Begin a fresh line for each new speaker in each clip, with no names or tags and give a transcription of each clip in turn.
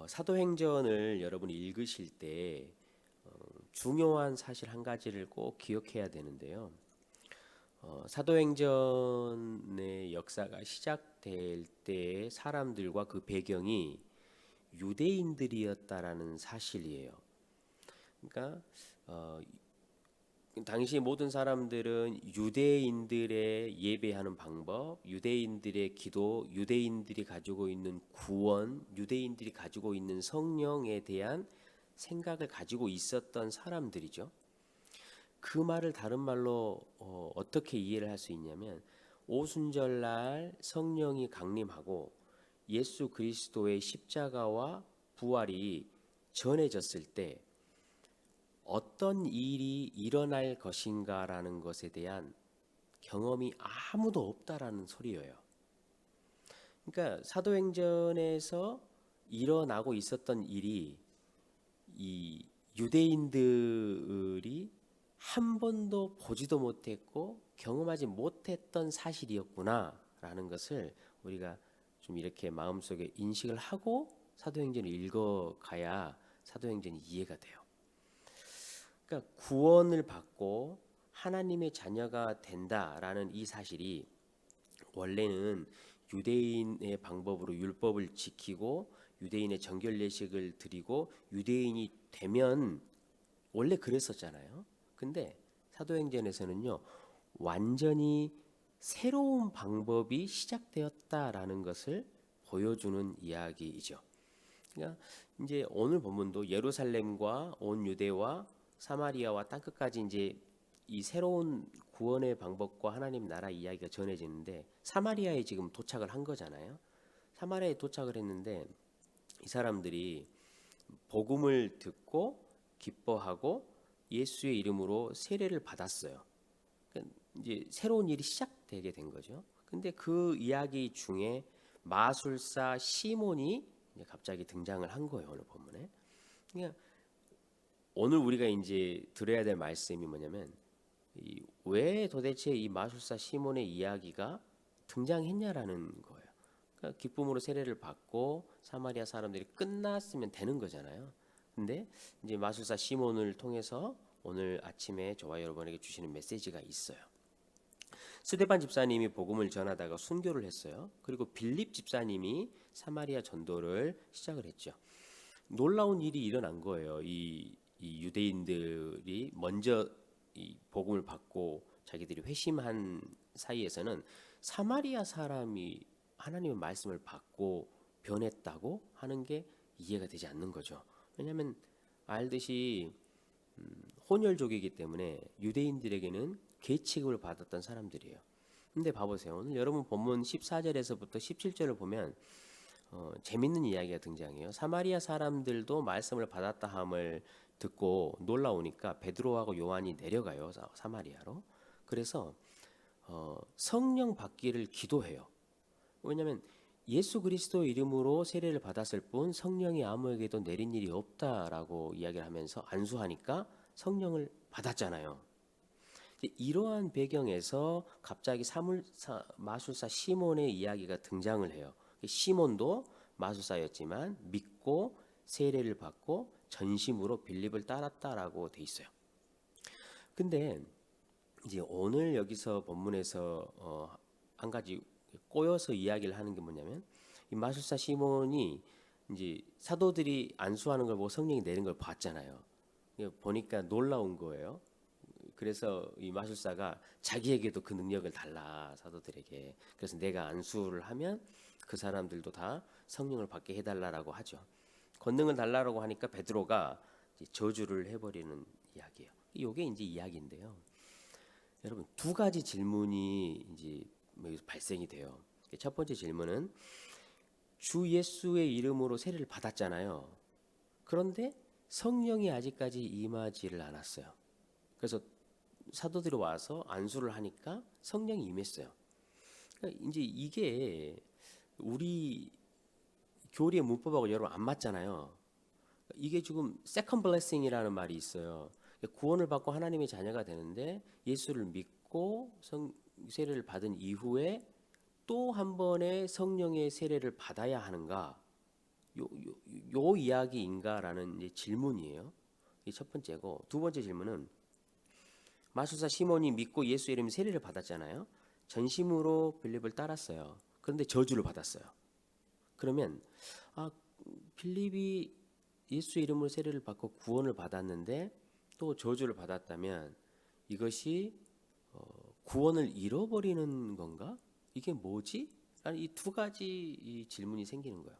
사도행전을 여러분이 읽으실 때 중요한 사실 한 가지를 꼭 기억해야 되는데요. 사도행전의 역사가 시작될 때 사람들과 그 배경이 유대인들이었다라는 사실이에요. 그러니까 당시 모든 사람들은 유대인들의 예배하는 방법, 유대인들의 기도, 유대인들이 가지고 있는 구원, 유대인들이 가지고 있는 성령에 대한 생각을 가지고 있었던 사람들이죠. 그 말을 다른 말로 어떻게 이해를 할 수 있냐면, 오순절날 성령이 강림하고 예수 그리스도의 십자가와 부활이 전해졌을 때 어떤 일이 일어날 것인가라는 것에 대한 경험이 아무도 없다라는 소리예요. 그러니까 사도행전에서 일어나고 있었던 일이 이 유대인들이 한 번도 보지도 못했고 경험하지 못했던 사실이었구나라는 것을 우리가 좀 이렇게 마음속에 인식을 하고 사도행전을 읽어가야 사도행전이 이해가 돼요. 그러니까 구원을 받고 하나님의 자녀가 된다라는 이 사실이 원래는 유대인의 방법으로 율법을 지키고 유대인의 정결 예식을 드리고 유대인이 되면 원래 그랬었잖아요. 근데 사도행전에서는요, 완전히 새로운 방법이 시작되었다라는 것을 보여주는 이야기이죠. 그러니까 이제 오늘 본문도 예루살렘과 온 유대와 사마리아와 땅끝까지 이제 이 새로운 구원의 방법과 하나님 나라 이야기가 전해지는데 사마리아에 지금 도착을 한 거잖아요. 사마리아에 도착을 했는데 이 사람들이 복음을 듣고 기뻐하고 예수의 이름으로 세례를 받았어요. 그러니까 이제 새로운 일이 시작되게 된 거죠. 근데 그 이야기 중에 마술사 시몬이 이제 갑자기 등장을 한 거예요, 오늘 본문에. 그러니까 오늘 우리가 이제 들어야 될 말씀이 뭐냐면 왜 도대체 이 마술사 시몬의 이야기가 등장했냐라는 거예요. 그러니까 기쁨으로 세례를 받고 사마리아 사람들이 끝났으면 되는 거잖아요. 근데 이제 마술사 시몬을 통해서 오늘 아침에 저와 여러분에게 주시는 메시지가 있어요. 스데반 집사님이 복음을 전하다가 순교를 했어요. 그리고 빌립 집사님이 사마리아 전도를 시작을 했죠. 놀라운 일이 일어난 거예요. 이 유대인들이 먼저 이 복음을 받고 자기들이 회심한 사이에서는 사마리아 사람이 하나님의 말씀을 받고 변했다고 하는 게 이해가 되지 않는 거죠. 왜냐하면 알듯이 혼혈족이기 때문에 유대인들에게는 계칙을 받았던 사람들이에요. 근데 봐보세요. 오늘 여러분 본문 14절에서부터 17절을 보면 재밌는 이야기가 등장해요. 사마리아 사람들도 말씀을 받았다 함을 듣고 놀라우니까 베드로하고 요한이 내려가요. 사마리아로. 그래서 성령 받기를 기도해요. 왜냐하면 예수 그리스도 이름으로 세례를 받았을 뿐 성령이 아무에게도 내린 일이 없다라고 이야기를 하면서 안수하니까 성령을 받았잖아요. 이러한 배경에서 갑자기 마술사 시몬의 이야기가 등장을 해요. 시몬도 마술사였지만 믿고 세례를 받고 전심으로 빌립을 따랐다라고 돼 있어요. 근데 이제 오늘 여기서 본문에서 한 가지 꼬여서 이야기를 하는 게 뭐냐면 이 마술사 시몬이 이제 사도들이 안수하는 걸 보고 성령이 내린 걸 봤잖아요. 보니까 놀라운 거예요. 그래서 이 마술사가 자기에게도 그 능력을 달라 사도들에게. 그래서 내가 안수를 하면 그 사람들도 다 성령을 받게 해달라라고 하죠. 권능을 달라라고 하니까 베드로가 이제 저주를 해버리는 이야기예요. 이게 이제 이야기인데요. 여러분 두 가지 질문이 이제 발생이 돼요. 첫 번째 질문은 주 예수의 이름으로 세례를 받았잖아요. 그런데 성령이 아직까지 임하지를 않았어요. 그래서 사도들이 와서 안수를 하니까 성령이 임했어요. 그러니까 이제 이게 우리 교리의 문법하고 여러분 안 맞잖아요. 이게 지금 second blessing이라는 말이 있어요. 구원을 받고 하나님의 자녀가 되는데 예수를 믿고 세례를 받은 이후에 또 한 번의 성령의 세례를 받아야 하는가? 요 이야기인가라는 이제 질문이에요. 이 첫 번째고, 두 번째 질문은 마술사 시몬이 믿고 예수 이름의 세례를 받았잖아요. 전심으로 빌립을 따랐어요. 그런데 저주를 받았어요. 그러면 빌립이 예수 이름으로 세례를 받고 구원을 받았는데 또 저주를 받았다면 이것이 구원을 잃어버리는 건가? 이게 뭐지? 이 두 가지 이 질문이 생기는 거예요.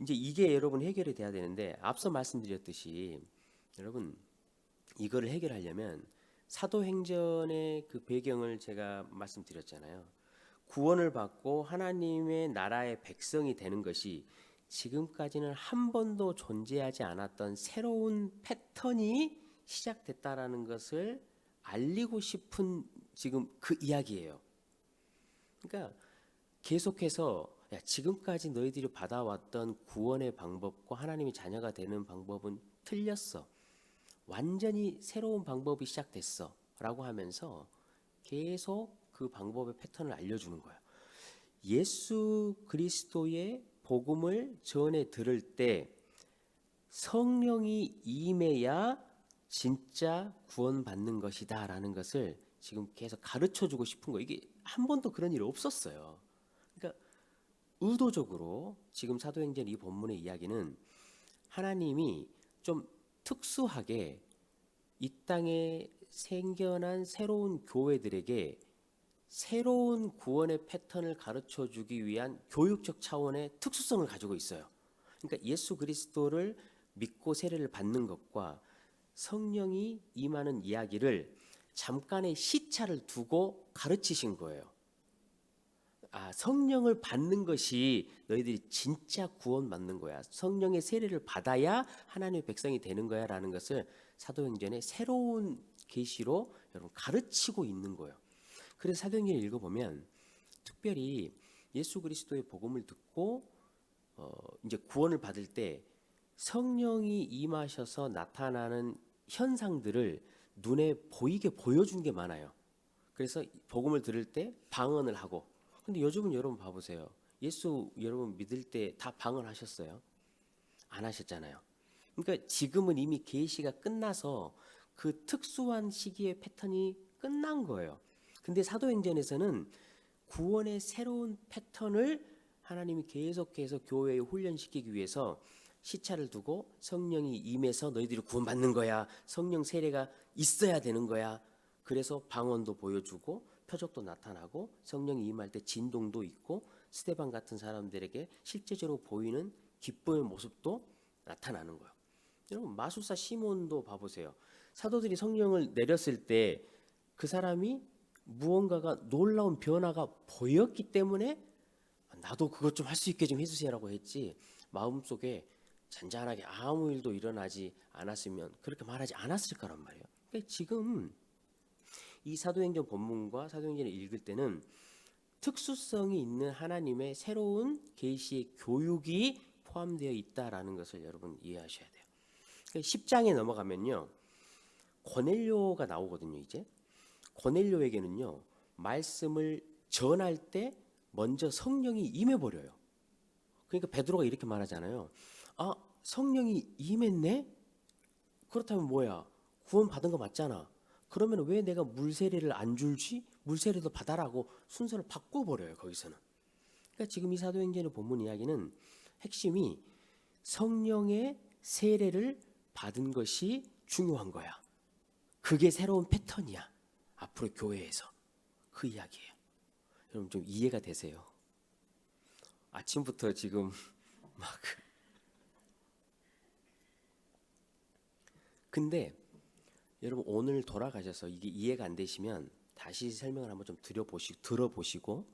이제 이게 여러분 해결이 돼야 되는데, 앞서 말씀드렸듯이 여러분 이거를 해결하려면 사도행전의 그 배경을 제가 말씀드렸잖아요. 구원을 받고 하나님의 나라의 백성이 되는 것이 지금까지는 한 번도 존재하지 않았던 새로운 패턴이 시작됐다라는 것을 알리고 싶은 지금 그 이야기예요. 그러니까 계속해서 지금까지 너희들이 받아왔던 구원의 방법과 하나님의 자녀가 되는 방법은 틀렸어. 완전히 새로운 방법이 시작됐어. 라고 하면서 계속 그 방법의 패턴을 알려주는 거예요. 예수 그리스도의 복음을 전해 들을 때 성령이 임해야 진짜 구원받는 것이다 라는 것을 지금 계속 가르쳐 주고 싶은 거예요. 이게 한 번도 그런 일이 없었어요. 그러니까 의도적으로 지금 사도행전 이 본문의 이야기는 하나님이 좀 특수하게 이 땅에 생겨난 새로운 교회들에게 새로운 구원의 패턴을 가르쳐 주기 위한 교육적 차원의 특수성을 가지고 있어요. 그러니까 예수 그리스도를 믿고 세례를 받는 것과 성령이 임하는 이야기를 잠깐의 시차를 두고 가르치신 거예요. 성령을 받는 것이 너희들이 진짜 구원받는 거야. 성령의 세례를 받아야 하나님의 백성이 되는 거야 라는 것을 사도행전의 새로운 계시로 여러분 가르치고 있는 거예요. 그래서 사도행전을 읽어보면 특별히 예수 그리스도의 복음을 듣고 이제 구원을 받을 때 성령이 임하셔서 나타나는 현상들을 눈에 보이게 보여준 게 많아요. 그래서 복음을 들을 때 방언을 하고, 근데 요즘은 여러분 봐보세요. 예수 여러분 믿을 때 다 방언하셨어요? 안 하셨잖아요. 그러니까 지금은 이미 계시가 끝나서 그 특수한 시기의 패턴이 끝난 거예요. 근데 사도행전에서는 구원의 새로운 패턴을 하나님이 계속해서 교회에 훈련시키기 위해서 시차를 두고 성령이 임해서 너희들이 구원받는 거야. 성령 세례가 있어야 되는 거야. 그래서 방언도 보여주고 표적도 나타나고 성령이 임할 때 진동도 있고 스데반 같은 사람들에게 실제적으로 보이는 기쁨의 모습도 나타나는 거예요. 여러분 마술사 시몬도 봐보세요. 사도들이 성령을 내렸을 때 그 사람이 무언가가 놀라운 변화가 보였기 때문에 나도 그것 좀 할 수 있게 좀 해주세요라고 했지, 마음속에 잔잔하게 아무 일도 일어나지 않았으면 그렇게 말하지 않았을 거란 말이에요. 그러니까 지금 이 사도행전 본문과 사도행전을 읽을 때는 특수성이 있는 하나님의 새로운 계시의 교육이 포함되어 있다라는 것을 여러분 이해하셔야 돼요. 10장에 넘어가면요, 고넬료가 나오거든요. 이제 고넬료에게는요 말씀을 전할 때 먼저 성령이 임해버려요. 그러니까 베드로가 이렇게 말하잖아요. 성령이 임했네? 그렇다면 뭐야? 구원 받은 거 맞잖아. 그러면 왜 내가 물세례를 안 줄지? 물세례도 받아라고 순서를 바꿔버려요. 거기서는. 그러니까 지금 이 사도행전의 본문 이야기는 핵심이 성령의 세례를 받은 것이 중요한 거야. 그게 새로운 패턴이야. 앞으로 교회에서. 그 이야기예요. 여러분 좀 이해가 되세요? 아침부터 지금 막 근데 여러분 오늘 돌아가셔서 이게 이해가 안 되시면 다시 설명을 한번 좀 들어보시고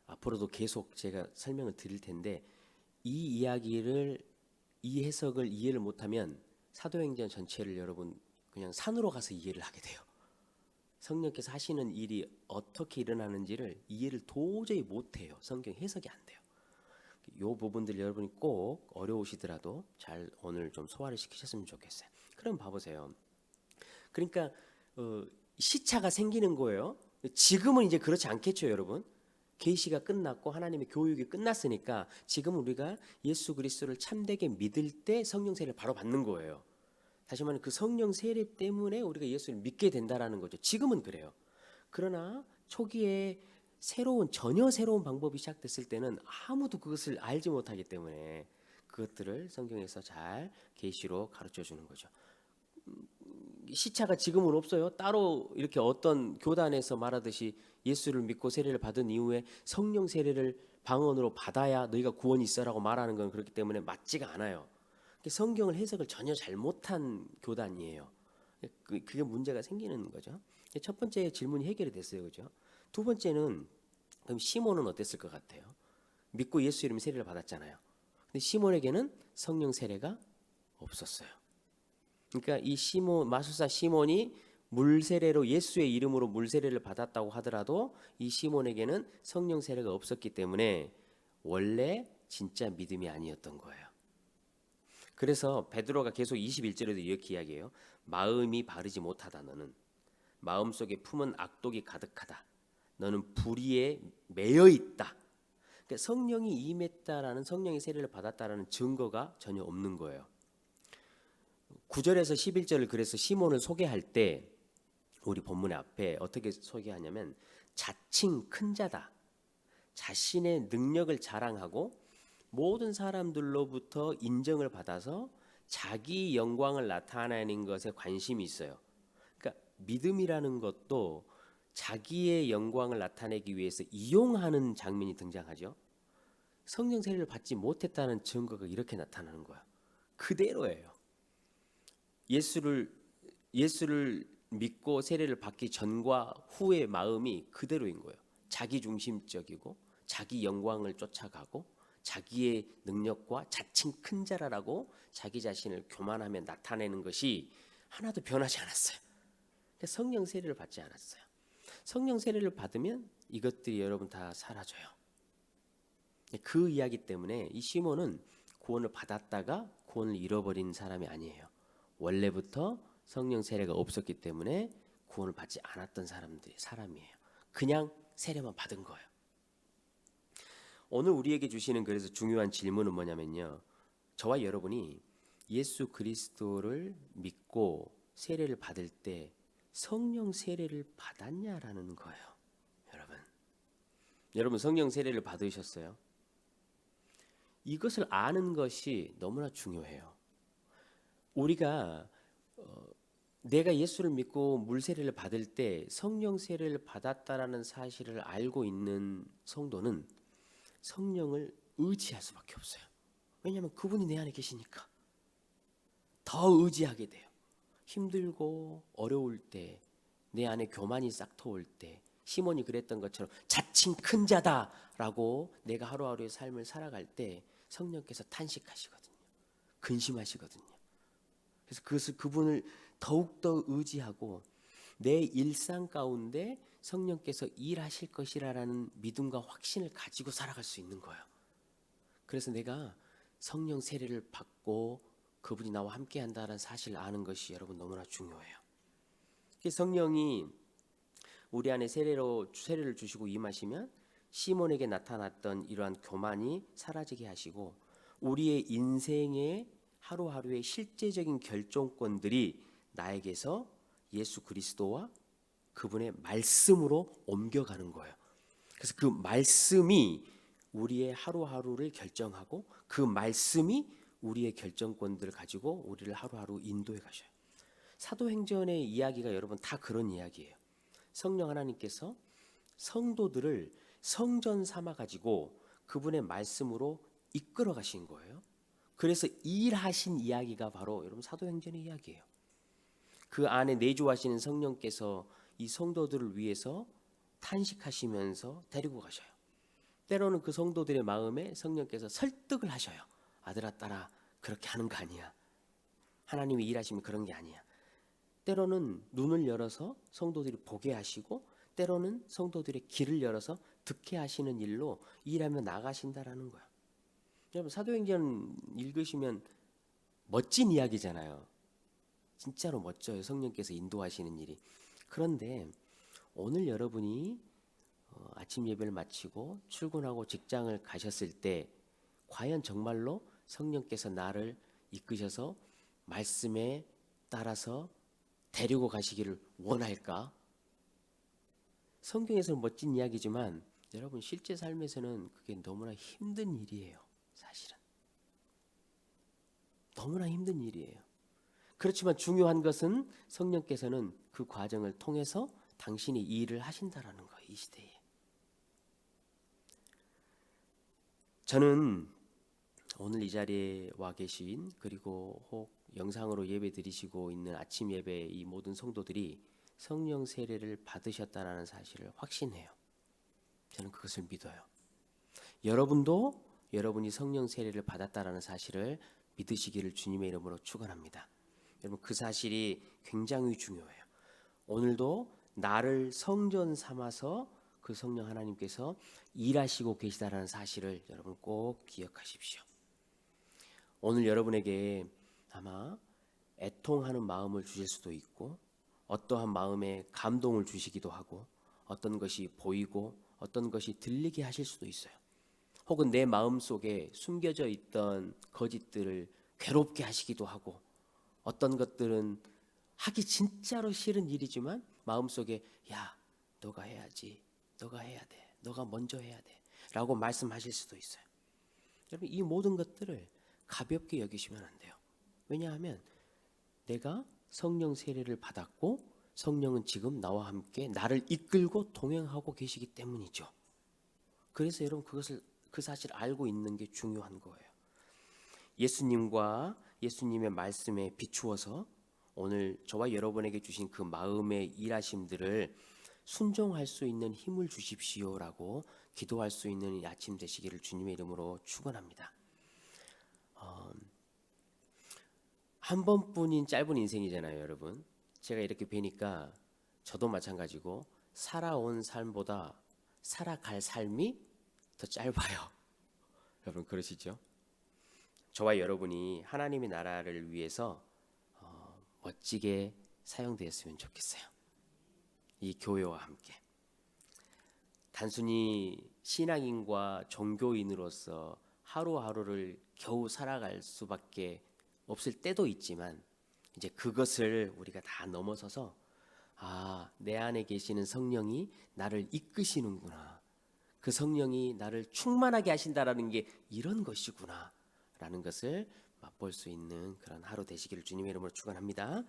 앞으로도 계속 제가 설명을 드릴 텐데, 이 이야기를 이 해석을 이해를 못하면 사도행전 전체를 여러분 그냥 산으로 가서 이해를 하게 돼요. 성령께서 하시는 일이 어떻게 일어나는지를 이해를 도저히 못해요. 성경 해석이 안 돼요. 이 부분들 여러분이 꼭 어려우시더라도 잘 오늘 좀 소화를 시키셨으면 좋겠어요. 그럼 봐보세요. 그러니까 시차가 생기는 거예요. 지금은 이제 그렇지 않겠죠, 여러분. 계시가 끝났고 하나님의 교육이 끝났으니까 지금 우리가 예수 그리스도를 참되게 믿을 때 성령 세례를 바로 받는 거예요. 다시 말하면 그 성령 세례 때문에 우리가 예수를 믿게 된다라는 거죠. 지금은 그래요. 그러나 초기에 전혀 새로운 방법이 시작됐을 때는 아무도 그것을 알지 못하기 때문에 그것들을 성경에서 잘 계시로 가르쳐 주는 거죠. 시차가 지금은 없어요. 따로 이렇게 어떤 교단에서 말하듯이 예수를 믿고 세례를 받은 이후에 성령 세례를 방언으로 받아야 너희가 구원이 있어라고 말하는 건 그렇기 때문에 맞지가 않아요. 성경을 해석을 전혀 잘못한 교단이에요. 그게 문제가 생기는 거죠. 첫 번째 질문이 해결이 됐어요, 그죠? 두 번째는 그럼 시몬은 어땠을 것 같아요? 믿고 예수 이름 세례를 받았잖아요. 근데 시몬에게는 성령 세례가 없었어요. 그러니까 이 마술사 시몬이 물 세례로 예수의 이름으로 물 세례를 받았다고 하더라도 이 시몬에게는 성령 세례가 없었기 때문에 원래 진짜 믿음이 아니었던 거예요. 그래서 베드로가 계속 21절에도 이렇게 이야기해요. 마음이 바르지 못하다 너는 마음속에 품은 악독이 가득하다. 너는 불의에 매여 있다. 그러니까 성령이 임했다라는 성령의 세례를 받았다라는 증거가 전혀 없는 거예요. 9절에서 11절을 그래서 시몬을 소개할 때 우리 본문의 앞에 어떻게 소개하냐면 자칭 큰 자다. 자신의 능력을 자랑하고 모든 사람들로부터 인정을 받아서 자기 영광을 나타내는 것에 관심이 있어요. 그러니까 믿음이라는 것도 자기의 영광을 나타내기 위해서 이용하는 장면이 등장하죠. 성령 세례를 받지 못했다는 증거가 이렇게 나타나는 거야. 그대로예요. 예수를 믿고 세례를 받기 전과 후의 마음이 그대로인 거예요. 자기 중심적이고 자기 영광을 쫓아가고 자기의 능력과 자칭 큰 자라라고 자기 자신을 교만하며 나타내는 것이 하나도 변하지 않았어요. 성령 세례를 받지 않았어요. 성령 세례를 받으면 이것들이 여러분 다 사라져요. 그 이야기 때문에 이 시몬은 구원을 받았다가 구원을 잃어버린 사람이 아니에요. 원래부터 성령 세례가 없었기 때문에 구원을 받지 않았던 사람이에요. 그냥 세례만 받은 거예요. 오늘 우리에게 주시는 그래서 중요한 질문은 뭐냐면요. 저와 여러분이 예수 그리스도를 믿고 세례를 받을 때 성령 세례를 받았냐라는 거예요. 여러분 성령 세례를 받으셨어요? 이것을 아는 것이 너무나 중요해요. 우리가 내가 예수를 믿고 물 세례를 받을 때 성령 세례를 받았다라는 사실을 알고 있는 성도는 성령을 의지할 수밖에 없어요. 왜냐하면 그분이 내 안에 계시니까 더 의지하게 돼요. 힘들고 어려울 때, 내 안에 교만이 싹트올 때, 시몬이 그랬던 것처럼 자칭 큰 자다라고 내가 하루하루의 삶을 살아갈 때 성령께서 탄식하시거든요. 근심하시거든요. 그래서 그분을 더욱더 의지하고 내 일상 가운데 성령께서 일하실 것이라는 믿음과 확신을 가지고 살아갈 수 있는 거예요. 그래서 내가 성령 세례를 받고 그분이 나와 함께 한다는 사실을 아는 것이 여러분 너무나 중요해요. 성령이 우리 안에 세례를 주시고 임하시면 시몬에게 나타났던 이러한 교만이 사라지게 하시고 우리의 인생의 하루하루의 실제적인 결정권들이 나에게서 예수 그리스도와 그분의 말씀으로 옮겨가는 거예요. 그래서 그 말씀이 우리의 하루하루를 결정하고 그 말씀이 우리의 결정권들을 가지고 우리를 하루하루 인도해 가셔요. 사도행전의 이야기가 여러분 다 그런 이야기예요. 성령 하나님께서 성도들을 성전 삼아 가지고 그분의 말씀으로 이끌어 가신 거예요. 그래서 일하신 이야기가 바로 여러분 사도행전의 이야기예요. 그 안에 내주하시는 성령께서 이 성도들을 위해서 탄식하시면서 데리고 가셔요. 때로는 그 성도들의 마음에 성령께서 설득을 하셔요. 아들아 딸아 그렇게 하는 거 아니야. 하나님이 일하시면 그런 게 아니야. 때로는 눈을 열어서 성도들이 보게 하시고 때로는 성도들의 귀를 열어서 듣게 하시는 일로 일하며 나가신다라는 거야. 여러분 사도행전 읽으시면 멋진 이야기잖아요. 진짜로 멋져요. 성령께서 인도하시는 일이. 그런데 오늘 여러분이 아침 예배를 마치고 출근하고 직장을 가셨을 때 과연 정말로 성령께서 나를 이끄셔서 말씀에 따라서 데리고 가시기를 원할까? 성경에서는 멋진 이야기지만 여러분 실제 삶에서는 그게 너무나 힘든 일이에요. 사실은 너무나 힘든 일이에요. 그렇지만 중요한 것은 성령께서는 그 과정을 통해서 당신이 이 일을 하신다라는 거예요. 이 시대에. 저는 오늘 이 자리에 와 계신 그리고 혹 영상으로 예배 드리시고 있는 아침 예배 이 모든 성도들이 성령 세례를 받으셨다는 사실을 확신해요. 저는 그것을 믿어요. 여러분도 여러분이 성령 세례를 받았다는 사실을 믿으시기를 주님의 이름으로 축원합니다. 여러분 그 사실이 굉장히 중요해요. 오늘도 나를 성전 삼아서 그 성령 하나님께서 일하시고 계시다라는 사실을 여러분 꼭 기억하십시오. 오늘 여러분에게 아마 애통하는 마음을 주실 수도 있고 어떠한 마음에 감동을 주시기도 하고 어떤 것이 보이고 어떤 것이 들리게 하실 수도 있어요. 혹은 내 마음속에 숨겨져 있던 거짓들을 괴롭게 하시기도 하고 어떤 것들은 하기 진짜로 싫은 일이지만 마음속에 야 너가 해야지 너가 해야 돼 너가 먼저 해야 돼 라고 말씀하실 수도 있어요. 여러분 이 모든 것들을 가볍게 여기시면 안 돼요. 왜냐하면 내가 성령 세례를 받았고 성령은 지금 나와 함께 나를 이끌고 동행하고 계시기 때문이죠. 그래서 여러분 그 사실 알고 있는 게 중요한 거예요. 예수님과 예수님의 말씀에 비추어서 오늘 저와 여러분에게 주신 그 마음의 일하심들을 순종할 수 있는 힘을 주십시오라고 기도할 수 있는 이 아침 되시기를 주님의 이름으로 축원합니다. 한 번뿐인 짧은 인생이잖아요, 여러분. 제가 이렇게 뵈니까 저도 마찬가지고 살아온 삶보다 살아갈 삶이 더 짧아요. 여러분 그러시죠? 저와 여러분이 하나님의 나라를 위해서 멋지게 사용되었으면 좋겠어요. 이 교회와 함께 단순히 신앙인과 종교인으로서 하루하루를 겨우 살아갈 수밖에 없을 때도 있지만 이제 그것을 우리가 다 넘어서서 내 안에 계시는 성령이 나를 이끄시는구나. 그 성령이 나를 충만하게 하신다라는 게 이런 것이구나 라는 것을 맛볼 수 있는 그런 하루 되시기를 주님의 이름으로 축원합니다.